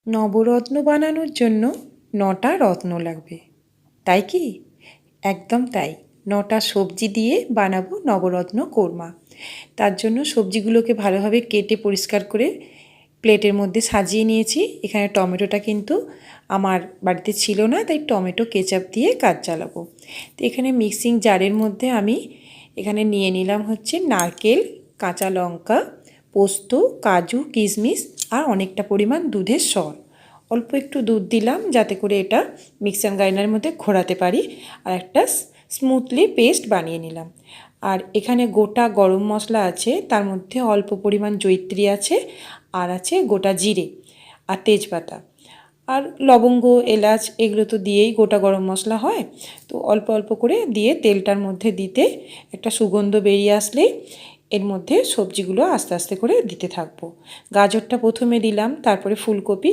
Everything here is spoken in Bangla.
নবরত্ন বানানোর জন্য 9টা রত্ন লাগবে, তাই কি? একদম তাই। 9টা সবজি দিয়ে বানাবো নবরত্ন কোরমা। তার জন্য সবজিগুলোকে ভালোভাবে কেটে পরিষ্কার করে প্লেটের মধ্যে সাজিয়ে নিয়েছি। এখানে টমেটোটা কিন্তু আমার বাড়িতে ছিল না, তাই টমেটো কেচাপ দিয়ে কাজ চালাবো। তো এখানে মিক্সিং জারের মধ্যে আমি এখানে নিয়ে নিলাম হচ্ছে নারকেল, কাঁচা লঙ্কা, পোস্ত, কাজু, কিশমিশ আর অনেকটা পরিমাণ দুধের সর। অল্প একটু দুধ দিলাম যাতে করে এটা মিক্সার গ্রাইন্ডারের মধ্যে ঘোরাতে পারি, আর একটা স্মুথলি পেস্ট বানিয়ে নিলাম। আর এখানে গোটা গরম মশলা আছে, তার মধ্যে অল্প পরিমাণ জয়িত্রী আছে, আর আছে গোটা জিরে আর তেজপাতা, আর লবঙ্গ, এলাচ এগুলো তো দিয়েই গোটা গরম মশলা হয়। তো অল্প অল্প করে দিয়ে তেলটার মধ্যে দিতে একটা সুগন্ধ বেরিয়ে আসলেই এর মধ্যে সবজিগুলো আস্তে আস্তে করে দিতে থাকবো। গাজরটা প্রথমে দিলাম, তারপরে ফুলকপি,